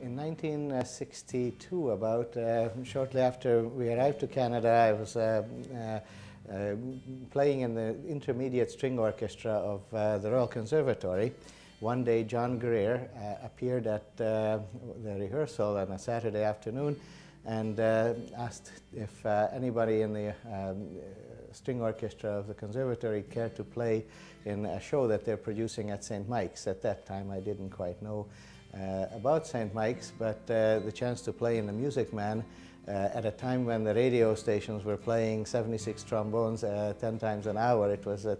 In 1962, about shortly after we arrived to Canada, I was playing in the intermediate string orchestra of the Royal Conservatory. One day John Greer appeared at the rehearsal on a Saturday afternoon and asked if anybody in the string orchestra of the conservatory cared to play in a show that they're producing at St. Mike's. At that time I didn't quite know about St. Mike's, but the chance to play in The Music Man at a time when the radio stations were playing 76 trombones 10 times an hour. It was at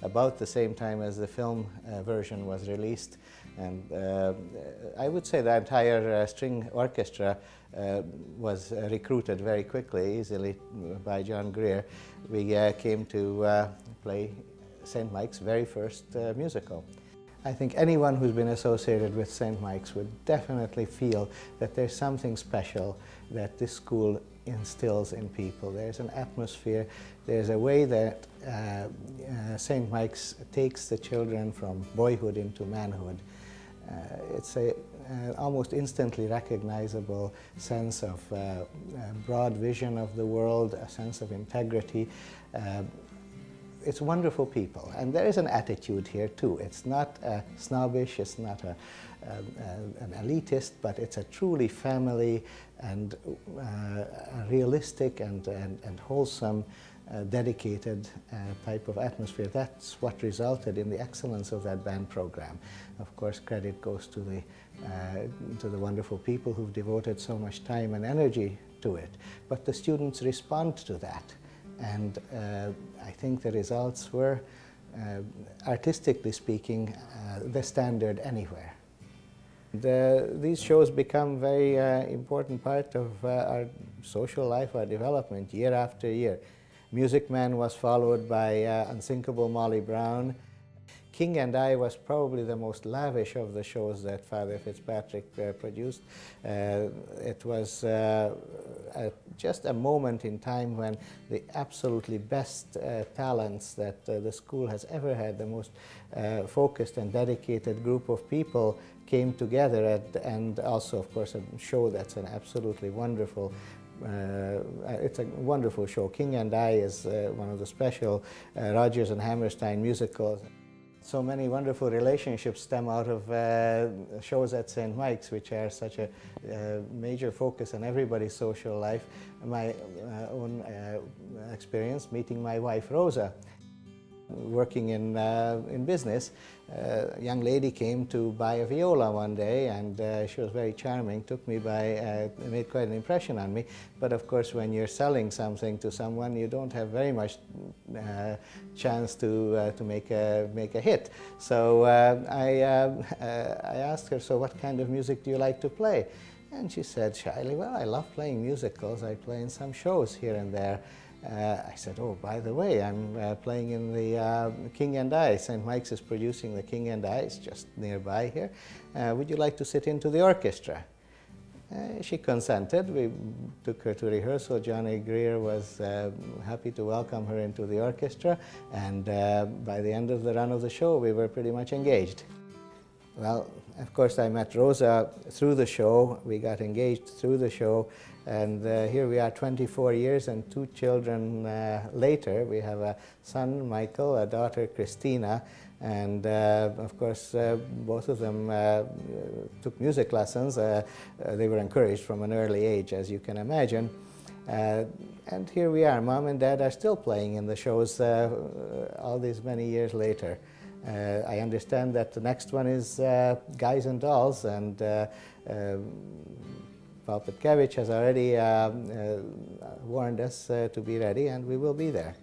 about the same time as the film version was released, and I would say the entire string orchestra was recruited very quickly, easily, by John Greer. We came to play St. Mike's very first musical. I think anyone who's been associated with St. Mike's would definitely feel that there's something special that this school instills in people. There's an atmosphere, there's a way that St. Mike's takes the children from boyhood into manhood. It's a almost instantly recognizable sense of broad vision of the world, a sense of integrity. It's wonderful people, and there is an attitude here too. It's not snobbish, it's not an elitist, but it's a truly family and a realistic and wholesome, dedicated type of atmosphere. That's what resulted in the excellence of that band program. Of course, credit goes to the wonderful people who've devoted so much time and energy to it, but the students respond to that. And I think the results were, artistically speaking, the standard anywhere. These shows become very important part of our social life, our development, year after year. Music Man was followed by Unsinkable Molly Brown. King and I was probably the most lavish of the shows that Father Fitzpatrick produced. It was just a moment in time when the absolutely best talents that the school has ever had, the most focused and dedicated group of people, came together and also, of course, a show that's an absolutely wonderful it's a wonderful show. King and I is one of the special Rodgers and Hammerstein musicals. So many wonderful relationships stem out of shows at St. Mike's, which are such a major focus in everybody's social life. My own experience meeting my wife Rosa. Working in business, a young lady came to buy a viola one day, and she was very charming, took me by, made quite an impression on me. But of course, when you're selling something to someone, you don't have very much chance to make a hit. So I asked her, so what kind of music do you like to play? And she said shyly, well, I love playing musicals. I play in some shows here and there. I said, oh, by the way, I'm playing in the King and I. St. Mike's is producing the King and I. It's just nearby here. Would you like to sit into the orchestra? She consented. We took her to rehearsal. Johnny Greer was happy to welcome her into the orchestra, and by the end of the run of the show, we were pretty much engaged. Well, of course, I met Rosa through the show. We got engaged through the show, and here we are 24 years and 2 children later. We have a son, Michael, a daughter, Christina, and of course, both of them took music lessons. They were encouraged from an early age, as you can imagine. And here we are. Mom and Dad are still playing in the shows all these many years later. I understand that the next one is Guys and Dolls, and Paul Petkevich has already warned us to be ready, and we will be there.